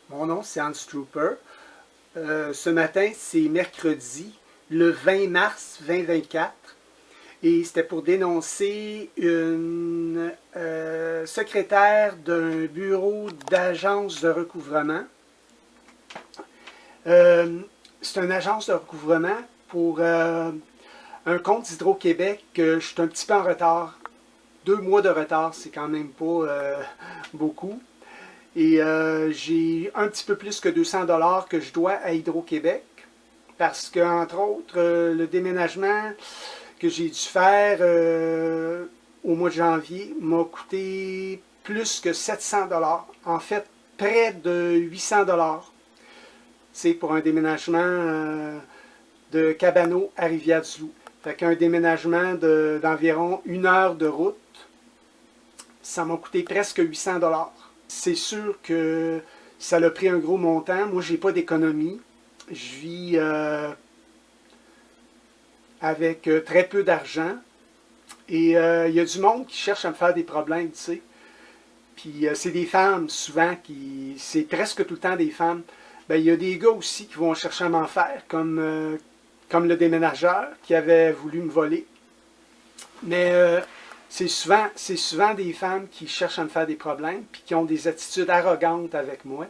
Mon nom, c'est Hans Trooper. Ce matin, c'est mercredi, le 20 mars 2024. Et c'était pour dénoncer une secrétaire d'un bureau d'agence de recouvrement. C'est une agence de recouvrement pour un compte d'Hydro-Québec que je suis un petit peu en retard. 2 mois de retard, c'est quand même pas beaucoup. Et j'ai un petit peu plus que 200 $ que je dois à Hydro-Québec parce que, entre autres, le déménagement que j'ai dû faire au mois de janvier m'a coûté plus que 700 $. En fait, près de 800 $. C'est pour un déménagement de Cabano à Rivière-du-Loup. Fait qu'un déménagement d'environ 1 heure de route, ça m'a coûté presque 800 $. C'est sûr que ça a pris un gros montant. Moi, je n'ai pas d'économie. Je vis avec très peu d'argent. Et il y a du monde qui cherche à me faire des problèmes, tu sais. Puis c'est des femmes, souvent, c'est presque tout le temps des femmes. Ben, il y a des gars aussi qui vont chercher à m'en faire, comme le déménageur qui avait voulu me voler. Mais c'est souvent des femmes qui cherchent à me faire des problèmes puis qui ont des attitudes arrogantes avec moi.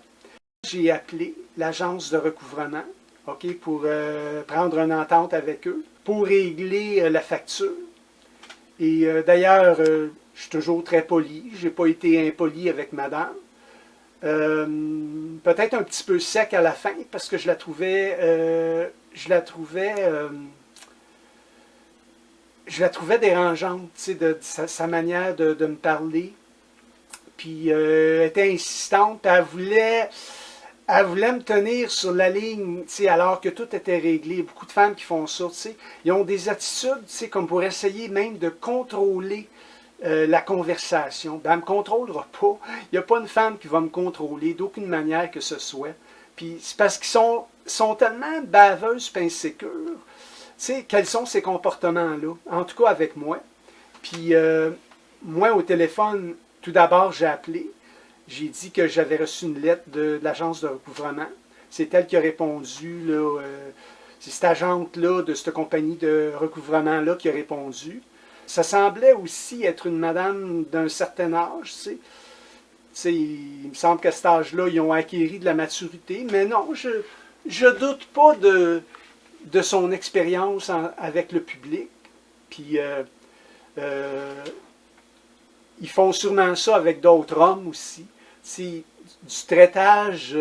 J'ai appelé l'agence de recouvrement, OK, pour prendre une entente avec eux, pour régler la facture. Et d'ailleurs, je suis toujours très poli. Je n'ai pas été impoli avec madame. Peut-être un petit peu sec à la fin parce que je la trouvais dérangeante, tu sais, de sa manière de me parler. Puis elle était insistante, puis elle voulait me tenir sur la ligne, tu sais, alors que tout était réglé. Beaucoup de femmes qui font ça, tu sais, ils ont des attitudes, tu sais, comme pour essayer même de contrôler la conversation. Ben, elle ne me contrôlera pas. Il n'y a pas une femme qui va me contrôler d'aucune manière que ce soit. Puis c'est parce qu'ils sont tellement baveuses et insécures. Tu sais, quels sont ces comportements-là? En tout cas, avec moi. Puis, moi, au téléphone, tout d'abord, j'ai appelé. J'ai dit que j'avais reçu une lettre de l'agence de recouvrement. C'est elle qui a répondu, là. C'est cette agente-là, de cette compagnie de recouvrement-là, qui a répondu. Ça semblait aussi être une madame d'un certain âge, tu sais. Tu sais, il me semble qu'à cet âge-là, ils ont acquis de la maturité. Mais non, je doute pas de son expérience avec le public. Puis, ils font sûrement ça avec d'autres hommes aussi. C'est du traitage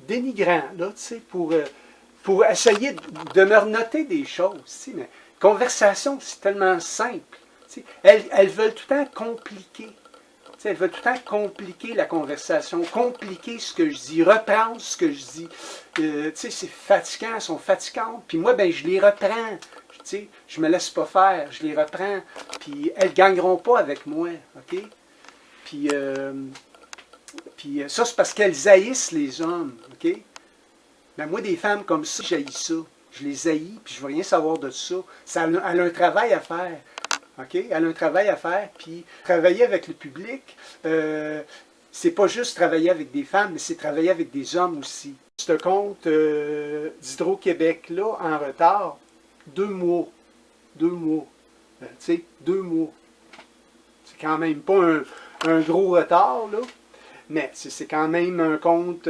dénigrant, là, tu sais, pour essayer de me renoter des choses. Tu sais, mais conversation, c'est tellement simple. Tu sais, elles veulent tout le temps compliquer. Tu sais, elles veulent tout le temps compliquer la conversation, compliquer ce que je dis, reprendre ce que je dis. Tu sais, c'est fatigant, elles sont fatigantes. Puis moi, ben, je les reprends. Tu sais, je me laisse pas faire, je les reprends. Puis elles ne gagneront pas avec moi, OK? Puis ça, c'est parce qu'elles haïssent les hommes, OK? Mais moi, des femmes comme ça, j'haïs ça. Je les haïs, puis je ne veux rien savoir de ça. Elle a un travail à faire. OK? Elle a un travail à faire, puis travailler avec le public, c'est pas juste travailler avec des femmes, mais c'est travailler avec des hommes aussi. Ce compte d'Hydro-Québec-là, en retard, 2 mois. 2 mois. Tu sais, 2 mois. C'est quand même pas un gros retard, là, mais c'est quand même un compte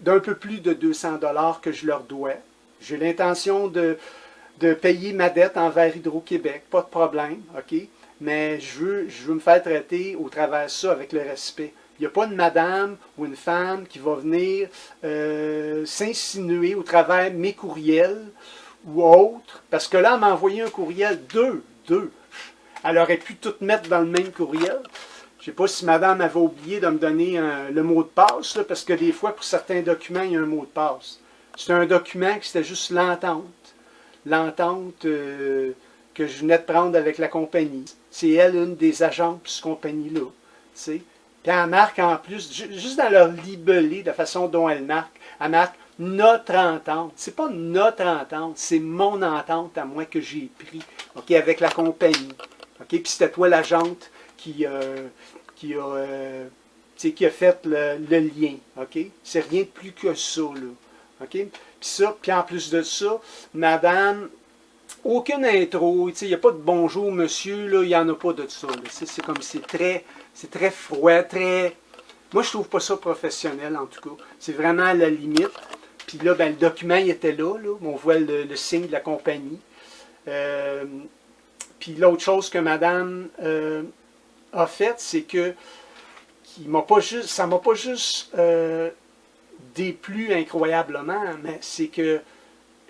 d'un peu plus de 200 $ que je leur dois. J'ai l'intention de payer ma dette envers Hydro-Québec, pas de problème, OK? Mais je veux me faire traiter au travers de ça avec le respect. Il n'y a pas une madame ou une femme qui va venir s'insinuer au travers de mes courriels ou autres, parce que là, elle m'a envoyé un courriel, deux. Elle aurait pu tout mettre dans le même courriel. Je ne sais pas si madame avait oublié de me donner le mot de passe, là, parce que des fois, pour certains documents, il y a un mot de passe. C'est un document qui c'était juste l'entente. L'entente que je venais de prendre avec la compagnie. C'est elle, une des agentes de cette compagnie-là. Puis elle marque en plus, juste dans leur libellé, de la façon dont elle marque notre entente. C'est pas notre entente, c'est mon entente à moi que j'ai pris, OK, avec la compagnie. OK, puis c'était toi l'agente qui a qui a fait le lien. OK? C'est rien de plus que ça. Là. OK? Puis en plus de ça, madame, aucune intro, il n'y a pas de bonjour monsieur, là, il n'y en a pas de ça. C'est comme c'est très froid, très. Moi, je trouve pas ça professionnel, en tout cas. C'est vraiment à la limite. Puis là, ben, le document, il était là. On voit le signe de la compagnie. Puis l'autre chose que madame a faite, c'est que ça m'a pas juste déplu incroyablement, mais c'est que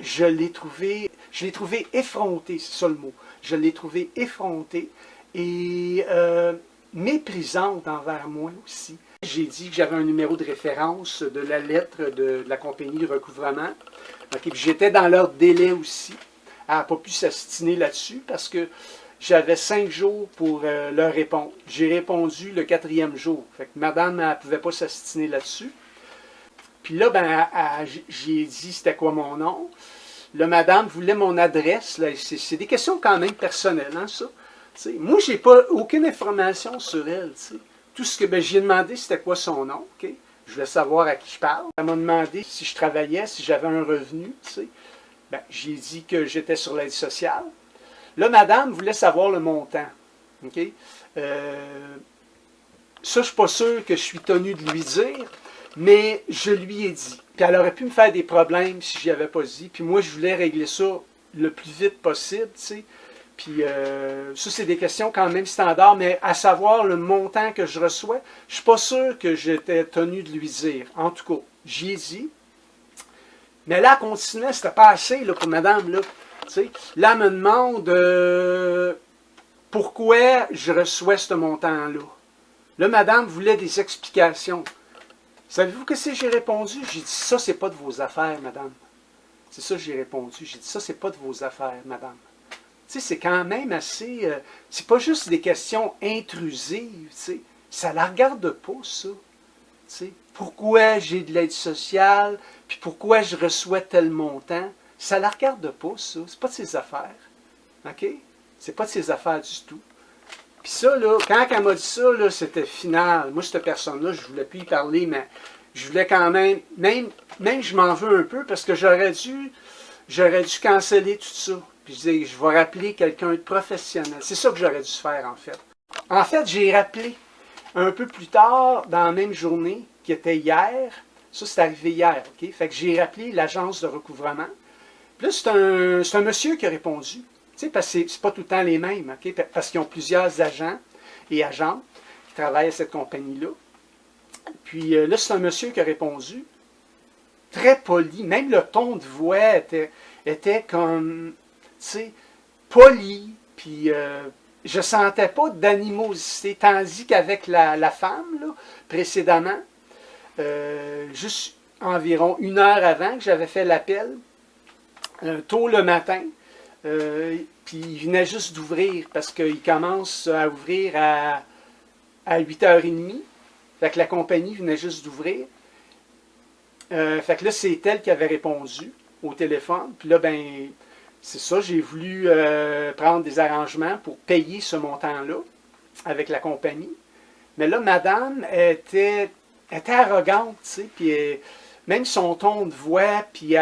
je l'ai trouvé effronté, c'est ça le mot. Je l'ai trouvé effronté et méprisante envers moi aussi. J'ai dit que j'avais un numéro de référence de la lettre de la compagnie de recouvrement. Okay, j'étais dans leur délai aussi. Elle n'a pas pu s'astiner là-dessus parce que j'avais 5 jours pour leur répondre. J'ai répondu le 4e jour. Fait que madame ne pouvait pas s'astiner là-dessus. Puis là, ben, j'ai dit c'était quoi mon nom. Là, madame voulait mon adresse. C'est des questions quand même personnelles, hein, ça. T'sais, moi, je n'ai pas aucune information sur elle. T'sais. Tout ce que j'ai demandé, c'était quoi son nom. Okay? Je voulais savoir à qui je parle. Elle m'a demandé si je travaillais, si j'avais un revenu. Ben, j'ai dit que j'étais sur l'aide sociale. Là, madame voulait savoir le montant. Okay? Ça, je ne suis pas sûr que je suis tenu de lui dire, mais je lui ai dit. Puis elle aurait pu me faire des problèmes si je n'y avais pas dit. Puis moi, je voulais régler ça le plus vite possible. T'sais. Puis ça, c'est des questions quand même standards, mais à savoir le montant que je reçois, je ne suis pas sûr que j'étais tenu de lui dire. En tout cas, j'y ai dit. Mais là, elle continuait, c'était pas assez là, pour madame. Là, là, elle me demande pourquoi je reçois ce montant-là. Là, madame voulait des explications. Savez-vous que j'ai répondu? J'ai dit, ça, c'est pas de vos affaires, madame. C'est ça que j'ai répondu. J'ai dit, ça, c'est pas de vos affaires, madame. C'est quand même assez. C'est pas juste des questions intrusives. Ça la regarde pas, ça. Pourquoi j'ai de l'aide sociale, puis pourquoi je reçois tel montant. Ça la regarde pas, ça. C'est pas de ses affaires. OK? C'est pas de ses affaires du tout. Puis ça, là, quand elle m'a dit ça, là, c'était final. Moi, cette personne-là, je voulais plus y parler, mais je voulais quand même je m'en veux un peu parce que j'aurais dû canceller tout ça. Puis je disais, je vais rappeler quelqu'un de professionnel. C'est ça que j'aurais dû faire, en fait. En fait, j'ai rappelé un peu plus tard, dans la même journée, qui était hier. Ça, c'est arrivé hier, OK? Fait que j'ai rappelé l'agence de recouvrement. Puis là, c'est un monsieur qui a répondu. Parce que c'est pas tout le temps les mêmes, OK? Parce qu'ils ont plusieurs agents et agentes qui travaillent à cette compagnie-là. Puis là, c'est un monsieur qui a répondu, très poli, même le ton de voix était comme, poli, puis je sentais pas d'animosité, tandis qu'avec la femme, là, précédemment, juste environ 1 heure avant que j'avais fait l'appel, tôt le matin, puis il venait juste d'ouvrir, parce qu'il commence à ouvrir à 8h30, fait que la compagnie venait juste d'ouvrir. Fait que là, c'est elle qui avait répondu au téléphone. Puis là, ben, c'est ça, j'ai voulu prendre des arrangements pour payer ce montant-là avec la compagnie. Mais là, madame était arrogante, tu sais, puis même son ton de voix, puis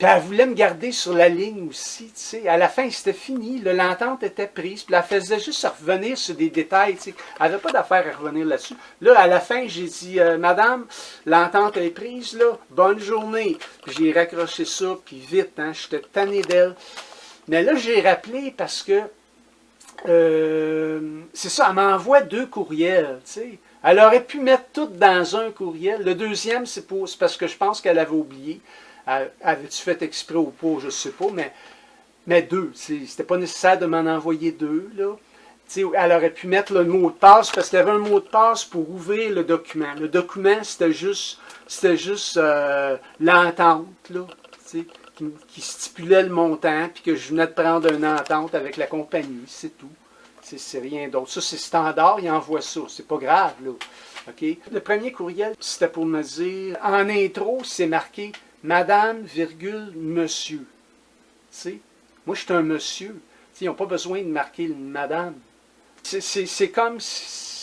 elle voulait me garder sur la ligne aussi, tu sais. À la fin, c'était fini, l'entente était prise, puis elle faisait juste revenir sur des détails, tu sais. Elle n'avait pas d'affaire à revenir là-dessus. Là, à la fin, j'ai dit, madame, l'entente est prise, là, bonne journée. Puis j'ai raccroché ça, puis vite, hein, j'étais tanné d'elle. Mais là, j'ai rappelé parce que, c'est ça, elle m'envoie 2 courriels, tu sais. Elle aurait pu mettre tout dans un courriel. Le deuxième, c'est parce que je pense qu'elle avait oublié. Avais-tu fait exprès ou pas, je ne sais pas, mais 2. C'était pas nécessaire de m'en envoyer 2. Là. Elle aurait pu mettre le mot de passe parce qu'il y avait un mot de passe pour ouvrir le document. Le document, c'était juste l'entente là, qui stipulait le montant puis que je venais de prendre une entente avec la compagnie. C'est tout. C'est rien d'autre. Ça, c'est standard, il envoie ça. C'est pas grave. Là. Okay? Le premier courriel, c'était pour me dire, en intro, c'est marqué Madame, virgule, monsieur. T'sais, moi, je suis un monsieur. T'sais, ils n'ont pas besoin de marquer Madame. C'est comme,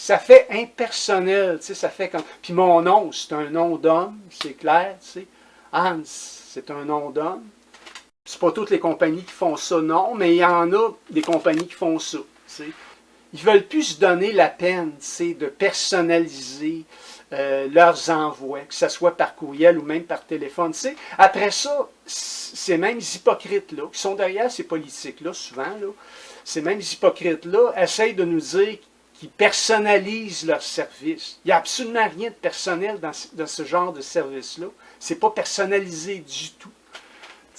ça fait impersonnel, tu sais, ça fait comme... Puis mon nom, c'est un nom d'homme, c'est clair, tu sais. Hans, c'est un nom d'homme. C'est pas toutes les compagnies qui font ça, non, mais il y en a des compagnies qui font ça, tu sais. Ils veulent plus se donner la peine, tu sais, de personnaliser leurs envois, que ce soit par courriel ou même par téléphone. Tu sais. Après ça, ces mêmes hypocrites-là, qui sont derrière ces politiques-là, souvent, là, ces mêmes hypocrites-là essayent de nous dire qu'ils personnalisent leurs services. Il n'y a absolument rien de personnel dans ce genre de service-là. C'est pas personnalisé du tout.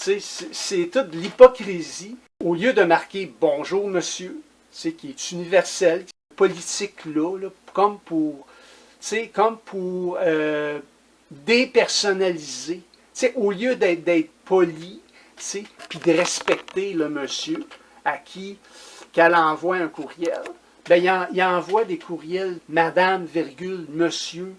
Tu sais, c'est toute de l'hypocrisie. Au lieu de marquer « Bonjour, monsieur », qui est universel, politique-là, là, comme pour dépersonnaliser. T'sais, au lieu d'être poli, puis de respecter le monsieur à qui qu'elle envoie un courriel, ben, il envoie des courriels madame, virgule, monsieur.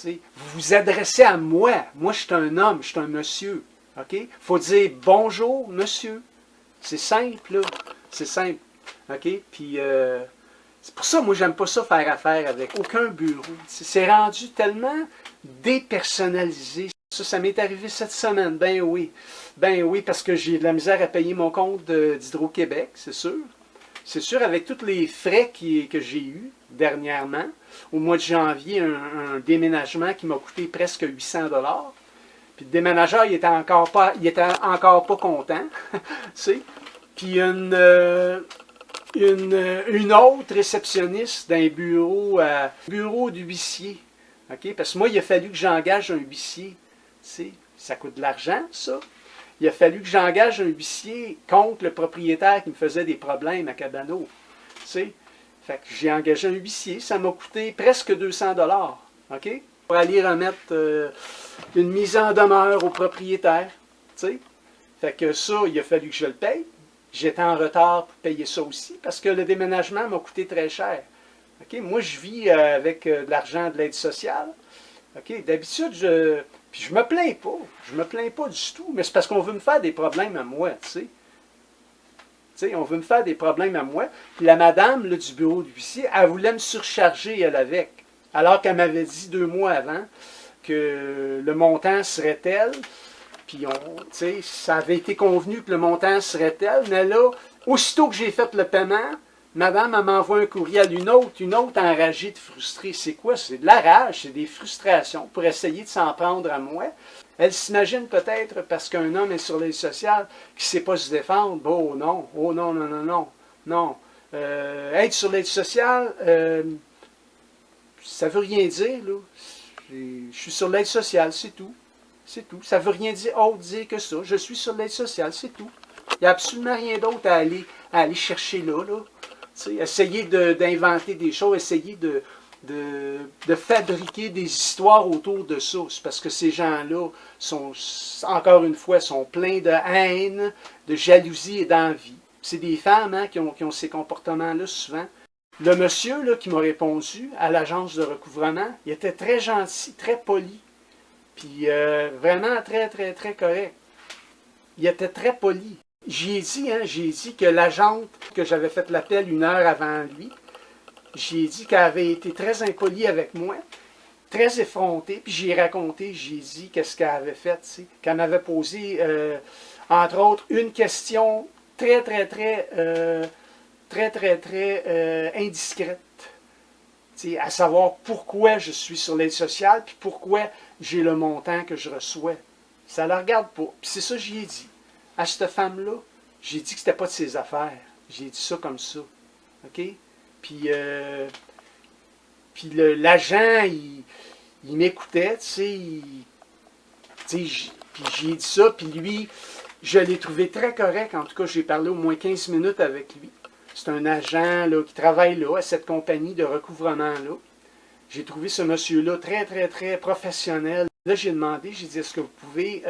Vous vous adressez à moi. Moi, je suis un homme, je suis un monsieur. Il faut dire bonjour, monsieur. C'est simple, là. C'est simple. OK? Puis, c'est pour ça, moi, j'aime pas ça faire affaire avec aucun bureau. C'est rendu tellement dépersonnalisé. Ça m'est arrivé cette semaine. Ben oui. Ben oui, parce que j'ai de la misère à payer mon compte d'Hydro-Québec, c'est sûr. C'est sûr, avec tous les frais que j'ai eus dernièrement. Au mois de janvier, un déménagement qui m'a coûté presque 800 $. Puis le déménageur, il était encore pas content. Puis une autre réceptionniste d'un bureau d'huissier. Okay? Parce que moi, il a fallu que j'engage un huissier. Ça coûte de l'argent, ça. Il a fallu que j'engage un huissier contre le propriétaire qui me faisait des problèmes à Cabano. Fait que j'ai engagé un huissier. Ça m'a coûté presque 200 $. OK? Pour aller remettre une mise en demeure au propriétaire. T'sais. Fait que ça, il a fallu que je le paye. J'étais en retard pour payer ça aussi parce que le déménagement m'a coûté très cher. Okay? Moi, je vis avec de l'argent de l'aide sociale. Okay? D'habitude, puis je me plains pas. Je me plains pas du tout, mais c'est parce qu'on veut me faire des problèmes à moi, tu sais. On veut me faire des problèmes à moi. Puis la madame là, du bureau d'huissier, elle voulait me surcharger, elle, avec. Alors qu'elle m'avait dit 2 mois avant que le montant serait tel. Puis, ça avait été convenu que le montant serait tel. Mais là, aussitôt que j'ai fait le paiement, madame, elle m'envoie un courriel, une autre enragée de frustrée. C'est quoi? C'est de la rage, c'est des frustrations pour essayer de s'en prendre à moi. Elle s'imagine peut-être, parce qu'un homme est sur l'aide sociale, qu'il ne sait pas se défendre. Oh non, non, non, non, non. Être sur l'aide sociale, ça ne veut rien dire, là. Je suis sur l'aide sociale, c'est tout. C'est tout. Ça ne veut rien dire autre dire que ça. Je suis sur l'aide sociale, c'est tout. Il n'y a absolument rien d'autre à aller chercher là. Essayer d'inventer des choses, essayer de fabriquer des histoires autour de ça. C'est parce que ces gens-là sont, encore une fois, sont pleins de haine, de jalousie et d'envie. C'est des femmes hein, qui ont ces comportements-là souvent. Le monsieur là, qui m'a répondu à l'agence de recouvrement, il était très gentil, très poli. Puis vraiment très, très, très correct. Il était très poli. J'ai dit que l'agente, que j'avais fait l'appel 1 heure avant lui, j'ai dit qu'elle avait été très impolie avec moi, très effrontée, puis j'ai raconté, j'ai dit qu'est-ce qu'elle avait fait, tu sais, qu'elle m'avait posé, entre autres, une question très, très, très, indiscrète. À savoir pourquoi je suis sur l'aide sociale, puis pourquoi j'ai le montant que je reçois. Ça ne la regarde pas. Puis c'est ça que j'y ai dit. À cette femme-là, j'ai dit que c'était pas de ses affaires. J'ai dit ça comme ça. OK? Puis, l'agent, il m'écoutait, tu sais. Puis j'ai dit ça, puis lui, je l'ai trouvé très correct. En tout cas, j'ai parlé au moins 15 minutes avec lui. C'est un agent là, qui travaille là, à cette compagnie de recouvrement-là. J'ai trouvé ce monsieur-là très, très, très professionnel. Là, j'ai demandé, j'ai dit, est-ce que vous pouvez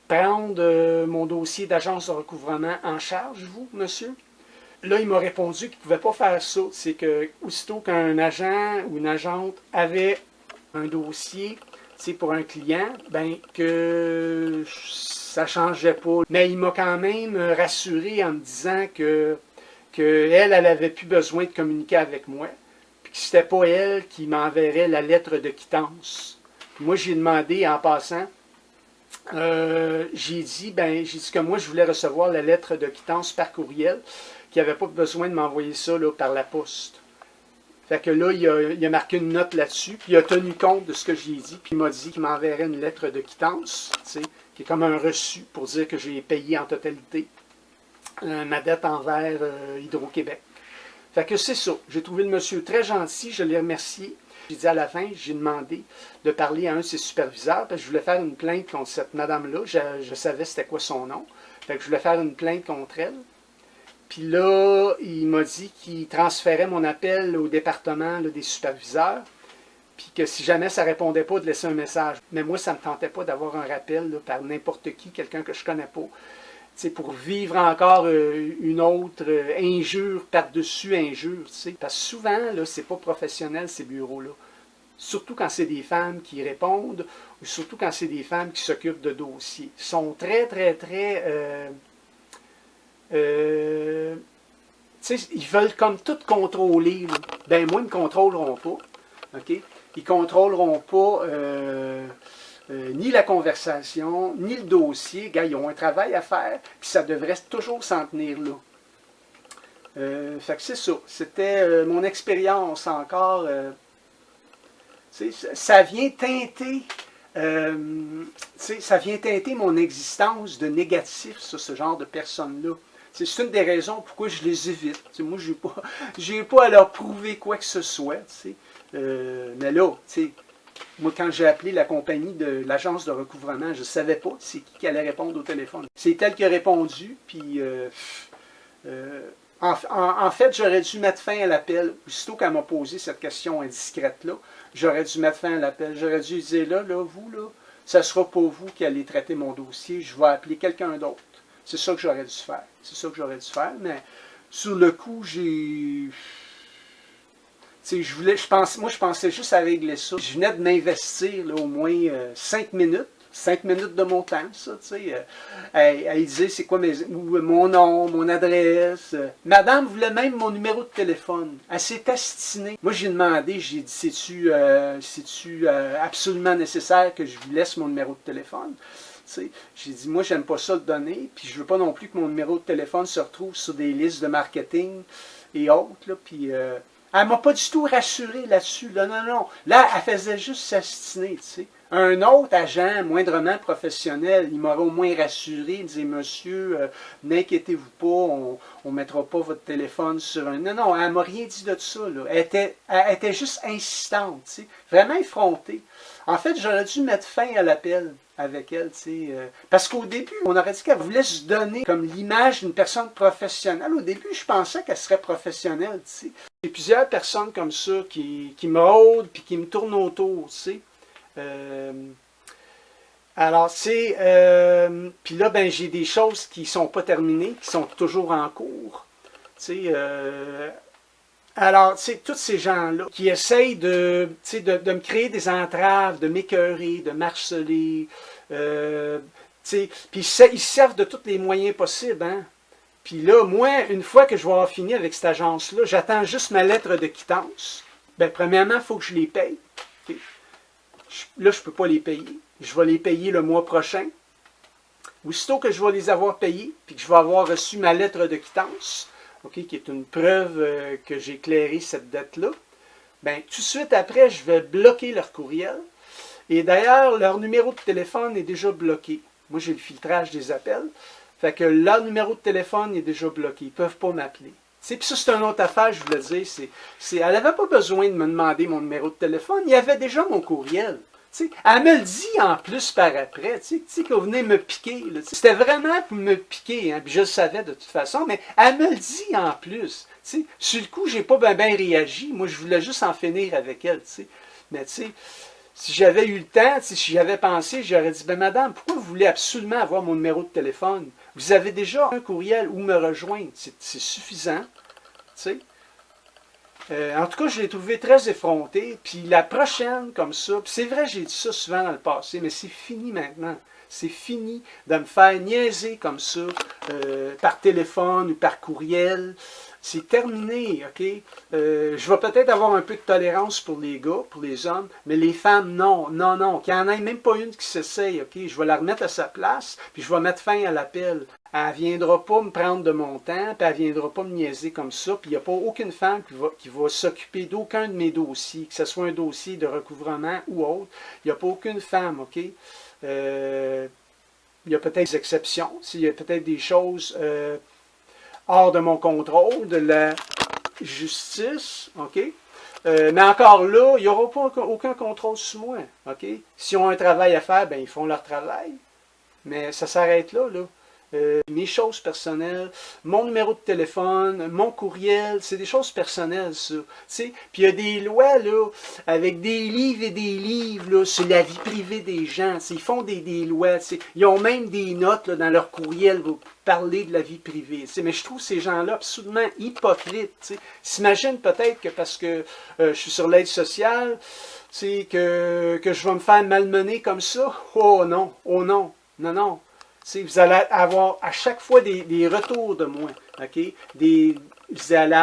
prendre mon dossier d'agence de recouvrement en charge, vous, monsieur? Là, il m'a répondu qu'il ne pouvait pas faire ça. C'est que, aussitôt qu'un agent ou une agente avait un dossier pour un client, ben que ça ne changeait pas. Mais il m'a quand même rassuré en me disant que qu'elle, elle n'avait plus besoin de communiquer avec moi, puis que c'était pas elle qui m'enverrait la lettre de quittance. Moi, j'ai demandé en passant, j'ai dit que moi, je voulais recevoir la lettre de quittance par courriel, qu'il n'y avait pas besoin de m'envoyer ça là, par la poste. Fait que là, il a marqué une note là-dessus, puis il a tenu compte de ce que j'ai dit, puis il m'a dit qu'il m'enverrait une lettre de quittance, tu sais, qui est comme un reçu pour dire que j'ai payé en totalité ma dette envers Hydro-Québec. Fait que c'est ça. J'ai trouvé le monsieur très gentil, je l'ai remercié. J'ai dit à la fin, j'ai demandé de parler à un de ses superviseurs, parce que je voulais faire une plainte contre cette madame-là. Je savais c'était quoi son nom. Fait que je voulais faire une plainte contre elle. Puis là, il m'a dit qu'il transférait mon appel au département là, des superviseurs, puis que si jamais ça ne répondait pas, de laisser un message. Mais moi, ça ne me tentait pas d'avoir un rappel là, par n'importe qui, quelqu'un que je ne connais pas. T'sais, pour vivre encore une autre injure par-dessus injure. T'sais. Parce que souvent, là, c'est pas professionnel, ces bureaux-là. Surtout quand c'est des femmes qui répondent, ou surtout quand c'est des femmes qui s'occupent de dossiers. Ils sont très, très, très... ils veulent comme tout contrôler. Là. Ben moi, ils ne me contrôleront pas. Okay? Ils ne contrôleront pas... ni la conversation, ni le dossier. Gars, ils ont un travail à faire, puis ça devrait toujours s'en tenir là. Fait que c'est ça. C'était mon expérience encore. Ça vient teinter. Ça vient teinter mon existence de négatif sur ce genre de personnes-là. C'est une des raisons pourquoi je les évite. T'sais, moi, je n'ai pas à leur prouver quoi que ce soit. Mais là, moi, quand j'ai appelé la compagnie de l'agence de recouvrement, je ne savais pas c'est qui allait répondre au téléphone. C'est elle qui a répondu, puis en fait, j'aurais dû mettre fin à l'appel. Aussitôt qu'elle m'a posé cette question indiscrète-là, j'aurais dû mettre fin à l'appel. J'aurais dû dire, là, vous, là, ça ne sera pas vous qui allez traiter mon dossier, je vais appeler quelqu'un d'autre. C'est ça que j'aurais dû faire. C'est ça que j'aurais dû faire, mais sur le coup, j'ai... Moi, je pensais juste à régler ça. Je venais de m'investir au moins 5 minutes. 5 minutes de mon temps, ça, tu sais. Elle disait, c'est quoi mon nom, mon adresse. Madame voulait même mon numéro de téléphone. Elle s'est astinée. Moi, j'ai demandé, j'ai dit, c'est-tu absolument nécessaire que je vous laisse mon numéro de téléphone? J'ai dit, moi, j'aime pas ça le donner, puis je veux pas non plus que mon numéro de téléphone se retrouve sur des listes de marketing et autres, là, puis... elle m'a pas du tout rassuré là-dessus. Là, non. Là, elle faisait juste s'astiner, tu sais. Un autre agent, moindrement professionnel, il m'aurait au moins rassuré, il disait, monsieur, n'inquiétez-vous pas, on ne mettra pas votre téléphone sur un... Non, elle m'a rien dit de ça, là. Elle était juste insistante, tu sais. Vraiment effrontée. En fait, j'aurais dû mettre fin à l'appel avec elle, tu sais. Parce qu'au début, on aurait dit qu'elle voulait se donner comme l'image d'une personne professionnelle. Au début, je pensais qu'elle serait professionnelle, tu sais. Il y a plusieurs personnes comme ça qui me rôdent puis qui me tournent autour, tu sais. Alors, c'est... puis là, ben, j'ai des choses qui ne sont pas terminées, qui sont toujours en cours. Tu sais... alors, tu sais, tous ces gens-là qui essayent de me créer des entraves, de m'écœurer, de m'harceler, puis ils servent de tous les moyens possibles, hein. Puis là, moi, une fois que je vais avoir fini avec cette agence-là, j'attends juste ma lettre de quittance. Bien, premièrement, il faut que je les paye. Okay. Là, je ne peux pas les payer. Je vais les payer le mois prochain. Aussitôt que je vais les avoir payés, puis que je vais avoir reçu ma lettre de quittance, okay, qui est une preuve que j'ai éclairé cette dette-là, bien, tout de suite après, je vais bloquer leur courriel. Et d'ailleurs, leur numéro de téléphone est déjà bloqué. Moi, j'ai le filtrage des appels. Fait que leur numéro de téléphone est déjà bloqué. Ils ne peuvent pas m'appeler. Puis ça, c'est une autre affaire, je voulais dire. Elle n'avait pas besoin de me demander mon numéro de téléphone. Il y avait déjà mon courriel. Elle me le dit en plus par après, que vous venez me piquer. C'était vraiment pour me piquer, hein, puis je le savais de toute façon, mais elle me le dit en plus. Sur le coup, j'ai pas bien réagi. Moi, je voulais juste en finir avec elle. Mais si j'avais eu le temps, si j'avais pensé, j'aurais dit, ben madame, pourquoi vous voulez absolument avoir mon numéro de téléphone? Vous avez déjà un courriel où me rejoindre. C'est suffisant. En tout cas, je l'ai trouvé très effronté. Puis la prochaine, comme ça, puis c'est vrai, j'ai dit ça souvent dans le passé, mais c'est fini maintenant. C'est fini de me faire niaiser comme ça, par téléphone ou par courriel. c'est terminé, OK? Je vais peut-être avoir un peu de tolérance pour les gars, pour les hommes, mais les femmes, non, non, non. Qu'il n'y en ait même pas une qui s'essaye, OK? Je vais la remettre à sa place, puis je vais mettre fin à l'appel. Elle ne viendra pas me prendre de mon temps, puis elle ne viendra pas me niaiser comme ça, puis il n'y a pas aucune femme qui va s'occuper d'aucun de mes dossiers, que ce soit un dossier de recouvrement ou autre. Il n'y a pas aucune femme, OK? Il y a peut-être des exceptions, il y a peut-être des choses hors de mon contrôle, de la justice, OK? Mais encore là, il n'y aura pas aucun contrôle sur moi, OK? S'ils ont un travail à faire, ben ils font leur travail, mais ça s'arrête là, là. Mes choses personnelles, mon numéro de téléphone, mon courriel, c'est des choses personnelles, ça. Puis il y a des lois, là, avec des livres et des livres, là, sur la vie privée des gens. Ils font des lois. Ils ont même des notes là, dans leur courriel pour parler de la vie privée. Mais je trouve ces gens-là absolument hypocrites. S'imagine peut-être que parce que je suis sur l'aide sociale, que je vais me faire malmener comme ça. Oh non, non, non. Vous allez avoir à chaque fois des retours de moi. OK? Vous allez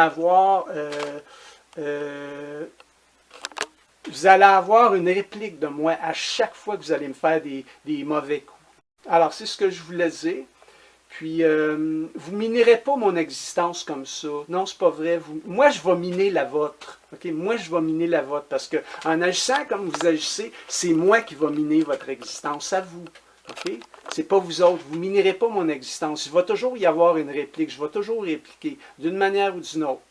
avoir une réplique de moi à chaque fois que vous allez me faire des mauvais coups. Alors, c'est ce que je voulais dire. Puis, vous minerez pas mon existence comme ça. Non, c'est pas vrai. Moi, je vais miner la vôtre. Okay? Moi, je vais miner la vôtre parce que en agissant comme vous agissez, c'est moi qui vais miner votre existence à vous. OK? C'est pas vous autres. Vous minerez pas mon existence. Il va toujours y avoir une réplique. Je vais toujours répliquer d'une manière ou d'une autre.